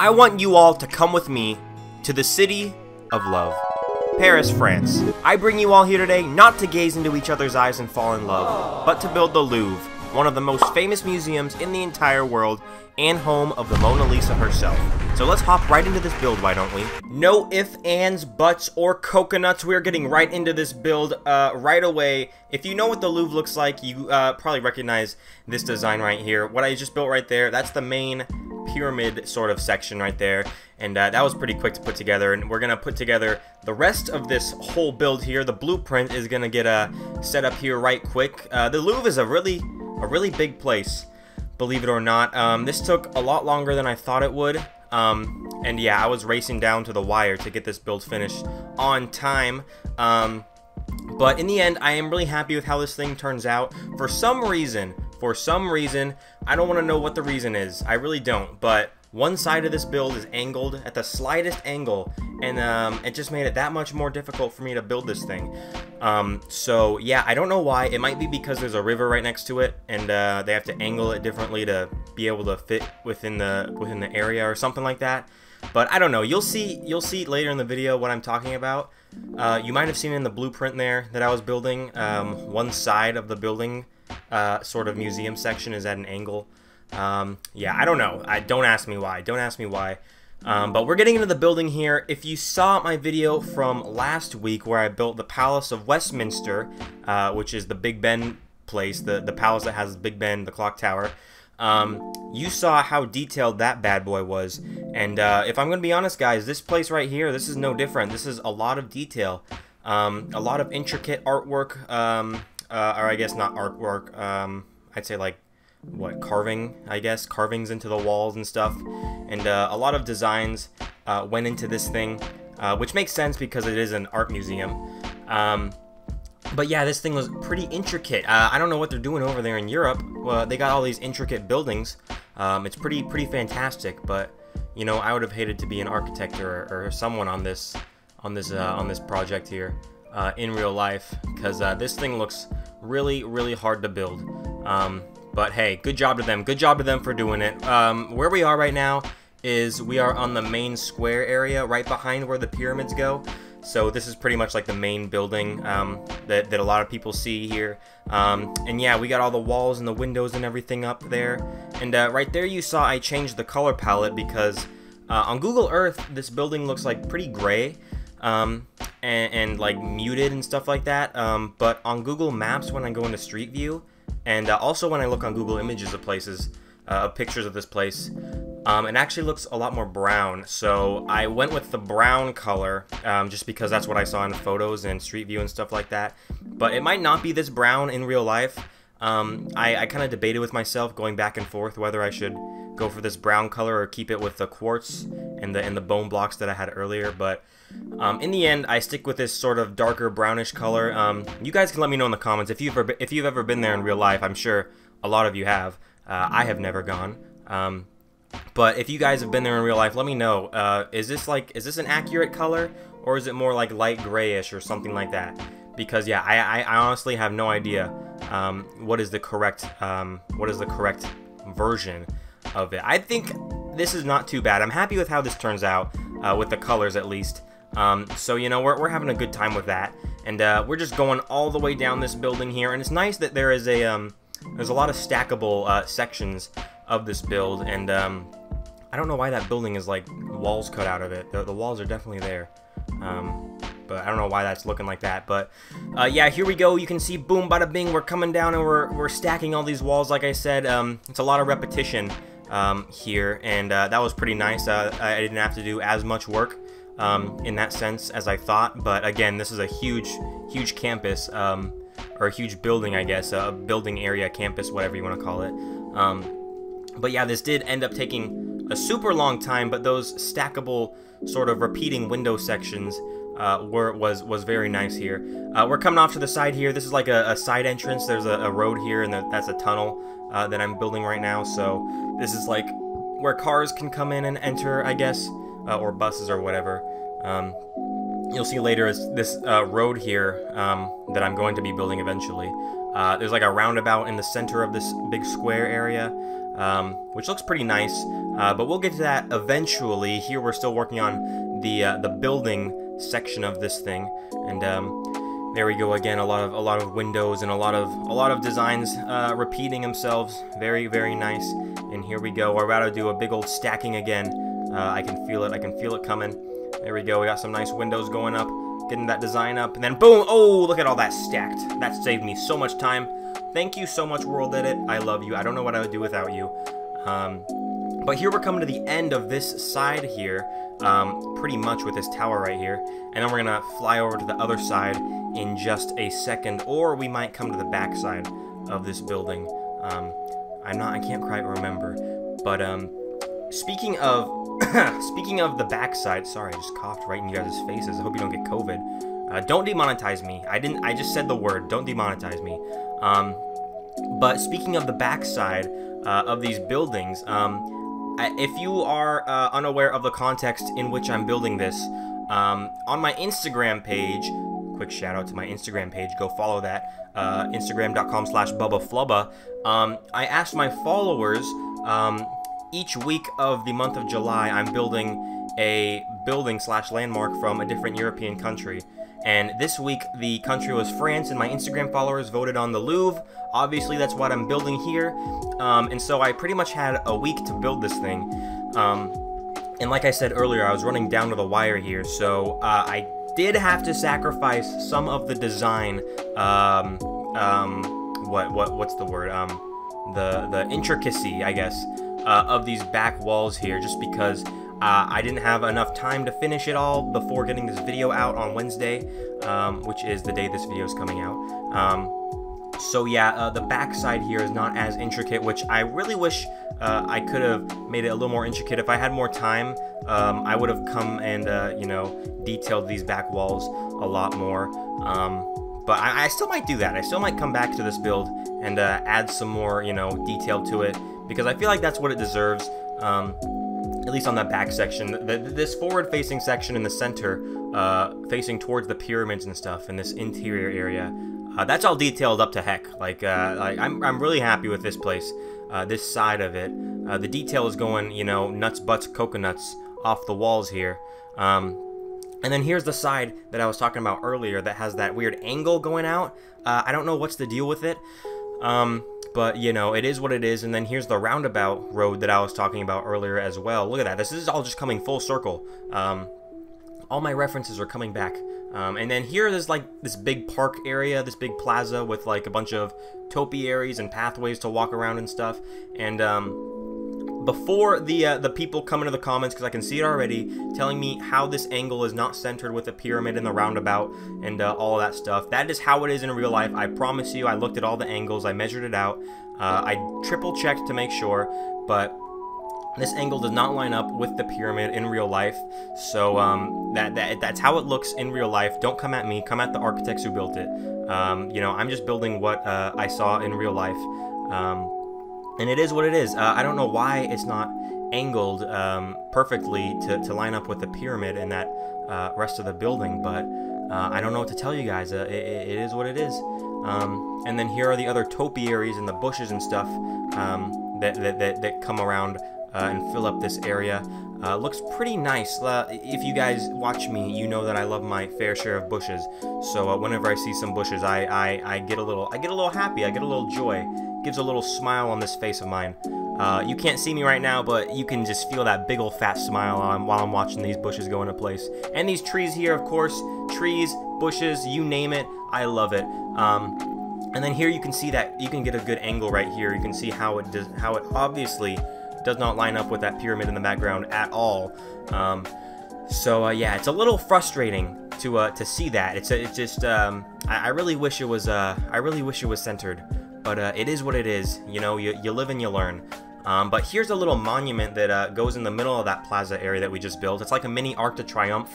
I want you all to come with me to the city of love, Paris, France. I bring you all here today not to gaze into each other's eyes and fall in love, but to build the Louvre, one of the most famous museums in the entire world and home of the Mona Lisa herself. So let's hop right into this build, why don't we? No ifs, ands, buts, or coconuts. We're getting right into this build right away. If you know what the Louvre looks like, you probably recognize this design right here. What I just built right there, that's the main pyramid sort of section right there. And that was pretty quick to put together. And we're going to put together the rest of this whole build here. The blueprint is going to get set up here right quick. The Louvre is a really big place, believe it or not. This took a lot longer than I thought it would. And yeah, I was racing down to the wire to get this build finished on time. But in the end, I am really happy with how this thing turns out. For some reason, I don't want to know what the reason is. I really don't. But one side of this build is angled at the slightest angle, and it just made it that much more difficult for me to build this thing. So yeah, I don't know why. It might be because there's a river right next to it, and they have to angle it differently to be able to fit within the area or something like that. But I don't know. You'll see later in the video what I'm talking about. You might have seen in the blueprint there that I was building. One side of the building, sort of museum section, is at an angle. Yeah, I don't know. Don't ask me why. Don't ask me why. But we're getting into the building here. If you saw my video from last week where I built the Palace of Westminster, which is the Big Ben place, the palace that has Big Ben, the clock tower, you saw how detailed that bad boy was. And if I'm going to be honest, guys, this place right here, this is no different. This is a lot of detail, a lot of intricate artwork, or I guess not artwork, I'd say like, what, carving, I guess, carvings into the walls and stuff, and a lot of designs went into this thing, which makes sense because it is an art museum. But yeah, this thing was pretty intricate. I don't know what they're doing over there in Europe. Well, they got all these intricate buildings. It's pretty fantastic, but you know, I would have hated to be an architect or someone on this project here in real life, because this thing looks really hard to build. But hey, good job to them. Good job to them for doing it. Where we are right now is we are on the main square area right behind where the pyramids go. So this is pretty much like the main building that a lot of people see here. And yeah, we got all the walls and the windows and everything up there. And right there you saw I changed the color palette because on Google Earth this building looks like pretty gray. And like muted and stuff like that. But on Google Maps, when I go into Street View, and also when I look on Google Images of places, pictures of this place, it actually looks a lot more brown. So I went with the brown color, just because that's what I saw in photos and Street View and stuff like that. But it might not be this brown in real life. I kind of debated with myself, going back and forth, whether I should go for this brown color or keep it with the quartz and the bone blocks that I had earlier. But in the end, I stick with this sort of darker brownish color. You guys can let me know in the comments if you've ever been there in real life. I'm sure a lot of you have. I have never gone. But if you guys have been there in real life, let me know. Is this an accurate color, or is it more like light grayish or something like that? Because yeah, I honestly have no idea what is the correct version of it. I think this is not too bad. I'm happy with how this turns out, with the colors at least. So you know, we're having a good time with that, and we're just going all the way down this building here. And it's nice that there is there's a lot of stackable sections of this build, and I don't know why that building is like walls cut out of it. The walls are definitely there, but I don't know why that's looking like that. But yeah, here we go. You can see, boom, bada bing, we're coming down and we're stacking all these walls. Like I said, it's a lot of repetition here, and that was pretty nice. I didn't have to do as much work in that sense as I thought. But again, this is a huge campus, or a huge building, I guess, a building area, campus, whatever you want to call it. But yeah, this did end up taking a super long time, but those stackable sort of repeating window sections was very nice here. We're coming off to the side here. This is like a side entrance. There's a road here, and that's a tunnel that I'm building right now. So this is like where cars can come in and enter, I guess, or buses or whatever. You'll see later is this road here that I'm going to be building eventually. There's like a roundabout in the center of this big square area, which looks pretty nice. But we'll get to that eventually. Here we're still working on the building section of this thing, and there we go again. A lot of windows and a lot of designs repeating themselves. Very, very nice. And here we go. We're about to do a big old stacking again. I can feel it. I can feel it coming. There we go. We got some nice windows going up, getting that design up, and then boom! Oh, look at all that stacked. That saved me so much time. Thank you so much, World Edit. I love you. I don't know what I would do without you. But here we're coming to the end of this side here, pretty much with this tower right here, and then we're gonna fly over to the other side in just a second, or we might come to the back side of this building. I can't quite remember, but speaking of speaking of the back side, sorry, I just coughed right in you guys' faces. I hope you don't get COVID. Don't demonetize me. I just said the word. Don't demonetize me. But speaking of the back side of these buildings, if you are unaware of the context in which I'm building this, on my Instagram page, quick shout out to my Instagram page, go follow that, instagram.com/BubbaFlubba, I asked my followers, each week of the month of July, I'm building a building/landmark from a different European country. And this week, the country was France, and my Instagram followers voted on the Louvre. Obviously, that's what I'm building here. And so I pretty much had a week to build this thing. And like I said earlier, I was running down to the wire here, so I did have to sacrifice some of the design. What's the word? The intricacy, I guess, of these back walls here, just because I didn't have enough time to finish it all before getting this video out on Wednesday, which is the day this video is coming out. So yeah, the back side here is not as intricate, which I really wish I could have made it a little more intricate. If I had more time, I would have come and, you know, detailed these back walls a lot more. But I still might do that. I still might come back to this build and add some more, you know, detail to it, because I feel like that's what it deserves. At least on that back section. This forward-facing section in the center, facing towards the pyramids and stuff, in this interior area, that's all detailed up to heck. Like I'm really happy with this place, this side of it. The detail is going, you know, nuts, butts, coconuts off the walls here. And then here's the side that I was talking about earlier that has that weird angle going out. I don't know what's the deal with it. But, you know, it is what it is. And then here's the roundabout road that I was talking about earlier as well. Look at that. This is all just coming full circle. All my references are coming back. And then here there's like this big park area, this big plaza with like a bunch of topiaries and pathways to walk around and stuff. And before the people come into the comments, because I can see it already, telling me how this angle is not centered with the pyramid and the roundabout and all that stuff. That is how it is in real life. I promise you, I looked at all the angles, I measured it out, I triple checked to make sure, but this angle does not line up with the pyramid in real life. So that's how it looks in real life. Don't come at me, come at the architects who built it. You know, I'm just building what I saw in real life. And it is what it is. I don't know why it's not angled perfectly to line up with the pyramid and that rest of the building, but I don't know what to tell you guys. It is what it is. And then here are the other topiaries and the bushes and stuff that come around and fill up this area. Looks pretty nice. If you guys watch me, you know that I love my fair share of bushes. So whenever I see some bushes, I get a little happy. I get a little joy. Gives a little smile on this face of mine. You can't see me right now, but you can just feel that big old fat smile while I'm watching these bushes go into place. And these trees here, of course, trees, bushes, you name it, I love it. And then here you can see that you can get a good angle right here. You can see how it obviously does not line up with that pyramid in the background at all. So yeah, it's a little frustrating to see that. It's just I really wish it was centered. But it is what it is, you know, you live and you learn. But here's a little monument that goes in the middle of that plaza area that we just built. It's like a mini Arc de Triomphe,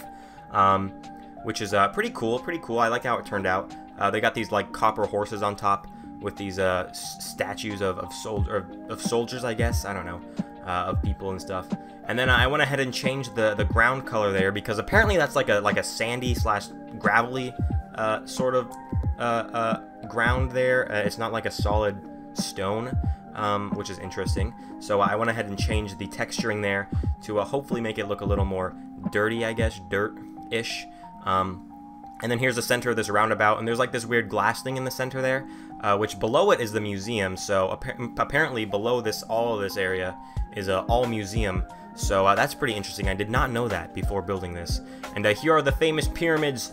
which is pretty cool, I like how it turned out. They got these like copper horses on top with these statues of soldiers, I guess, I don't know, of people and stuff. And then I went ahead and changed the ground color there, because apparently that's like a sandy / gravelly sort of ground there. It's not like a solid stone, which is interesting. So I went ahead and changed the texturing there to hopefully make it look a little more dirty, I guess, dirt-ish. And then here's the center of this roundabout, and there's like this weird glass thing in the center there, which below it is the museum. So apparently below all of this area is all museum. So that's pretty interesting. I did not know that before building this. And here are the famous pyramids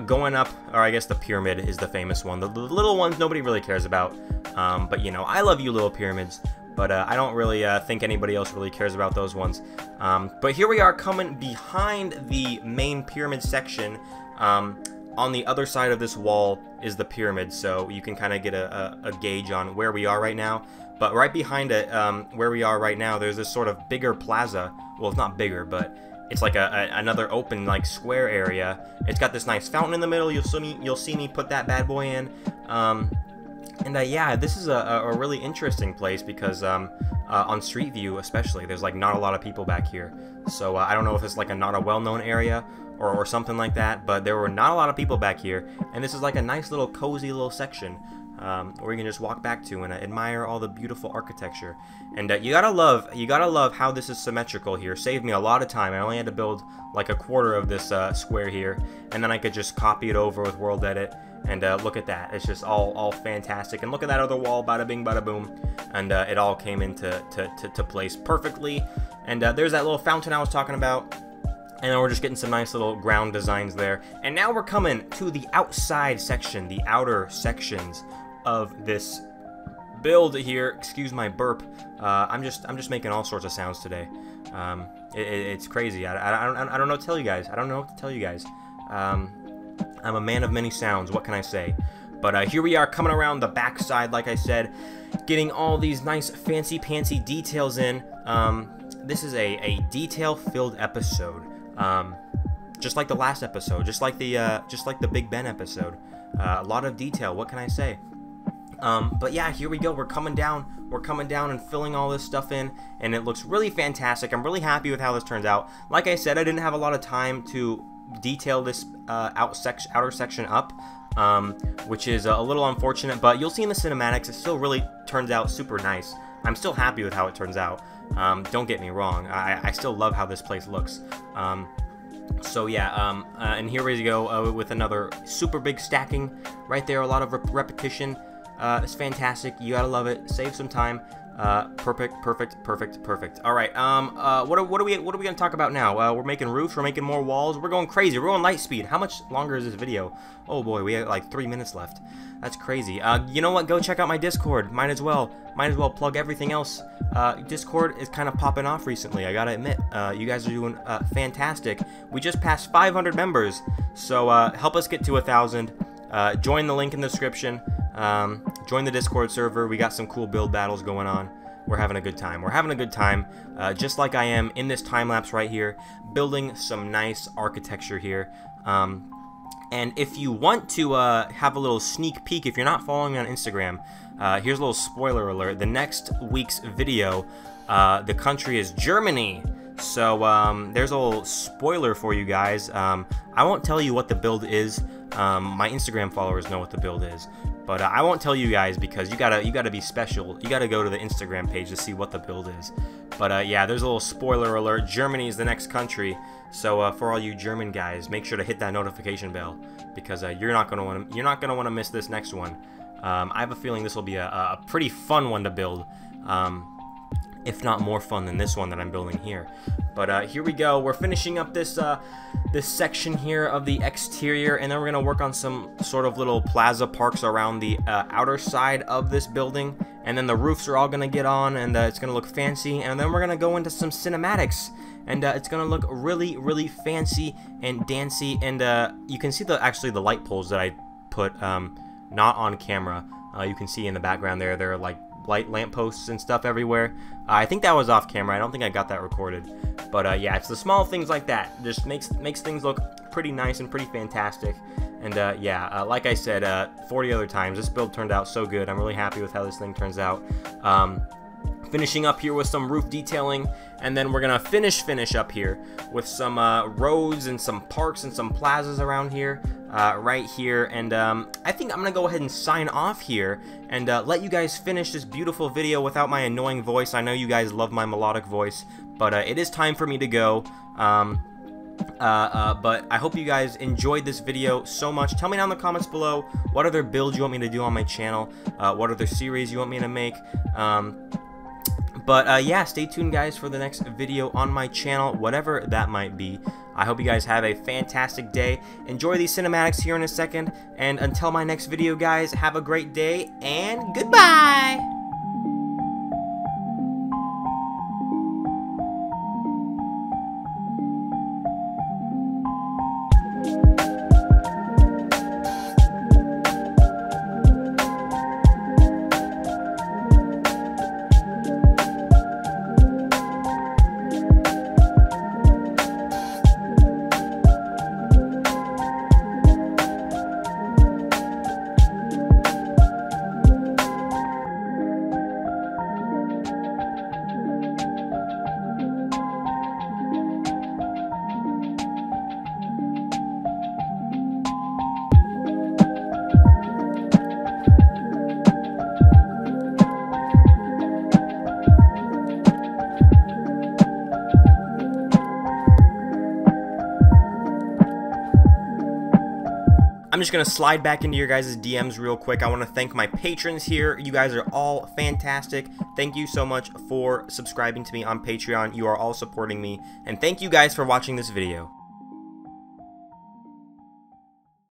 going up, or I guess the pyramid is the famous one. The little ones nobody really cares about, but you know, I love you little pyramids. But I don't really think anybody else really cares about those ones. But here we are coming behind the main pyramid section. On the other side of this wall is the pyramid, so you can kind of get a gauge on where we are right now. But right behind it, where we are right now, there's this sort of bigger plaza. Well, it's not bigger, but it's like another open, like, square area. It's got this nice fountain in the middle. You'll see me put that bad boy in. Yeah, this is a really interesting place because on Street View especially, there's like not a lot of people back here. So I don't know if it's like not a well-known area or something like that, but there were not a lot of people back here, and this is like a nice little cozy little section where you can just walk back to and admire all the beautiful architecture. And you gotta love how this is symmetrical here. Saved me a lot of time. I only had to build like a quarter of this square here, and then I could just copy it over with World Edit. And look at that, it's just all fantastic. And look at that other wall, bada bing bada boom, and it all came into place perfectly. And there's that little fountain I was talking about, and then we're just getting some nice little ground designs there. And now we're coming to the outside section, the outer sections of this build here. Excuse my burp. I'm just making all sorts of sounds today. It's crazy. I don't know what to tell you guys. I don't know what to tell you guys. I'm a man of many sounds, what can I say? But here we are coming around the back side, like I said, getting all these nice fancy-pantsy details in. This is a detail-filled episode, just like the last episode, just like the Big Ben episode. A lot of detail, what can I say? But yeah, here we go. We're coming down and filling all this stuff in, and it looks really fantastic. I'm really happy with how this turns out. Like I said, I didn't have a lot of time to detail this outer section up, which is a little unfortunate, but you'll see in the cinematics it still really turns out super nice. I'm still happy with how it turns out. Don't get me wrong, I still love how this place looks. So yeah, and here we go with another super big stacking right there, a lot of repetition. It's fantastic. You gotta love it. Save some time. Perfect. All right. What are we gonna talk about now? We're making roofs. We're making more walls. We're going crazy. We're going light speed. How much longer is this video? Oh boy, we have like 3 minutes left. That's crazy. You know what? Go check out my Discord. Might as well plug everything else. Discord is kind of popping off recently. I gotta admit, you guys are doing fantastic. We just passed 500 members, so help us get to 1,000. Join the link in the description. Join the Discord server. We got some cool build battles going on. We're having a good time. Just like I am in this time lapse right here, building some nice architecture here. And if you want to have a little sneak peek, if you're not following me on Instagram, here's a little spoiler alert. The next week's video, the country is Germany. So there's a little spoiler for you guys. I won't tell you what the build is. My Instagram followers know what the build is, but I won't tell you guys because you gotta be special. You gotta go to the Instagram page to see what the build is. But yeah, there's a little spoiler alert. Germany is the next country, so for all you German guys, make sure to hit that notification bell because you're not gonna want to miss this next one. I have a feeling this will be a pretty fun one to build. If not more fun than this one that I'm building here. But here we go. We're finishing up this section here of the exterior, and then we're gonna work on some sort of little plaza parks around the outer side of this building, and then the roofs are all gonna get on, and it's gonna look fancy, and then we're gonna go into some cinematics, and it's gonna look really fancy and dancy, and you can see actually the light poles that I put not on camera. You can see in the background there, they're like light lampposts and stuff everywhere. I think that was off camera. I don't think I got that recorded. But yeah, it's the small things like that. Just makes things look pretty nice and pretty fantastic. And yeah, like I said 40 other times, this build turned out so good. I'm really happy with how this thing turns out. finishing up here with some roof detailing, and then we're gonna finish up here with some roads and some parks and some plazas around here, right here. And I think I'm gonna go ahead and sign off here and let you guys finish this beautiful video without my annoying voice. I know you guys love my melodic voice, but it is time for me to go. But I hope you guys enjoyed this video so much. Tell me down in the comments below what other builds you want me to do on my channel, what other series you want me to make. But yeah, stay tuned guys for the next video on my channel, whatever that might be. I hope you guys have a fantastic day. Enjoy these cinematics here in a second, and until my next video guys, have a great day and goodbye! I'm just going to slide back into your guys' DMs real quick. I want to thank my patrons here. You guys are all fantastic. Thank you so much for subscribing to me on Patreon. You are all supporting me. And thank you guys for watching this video.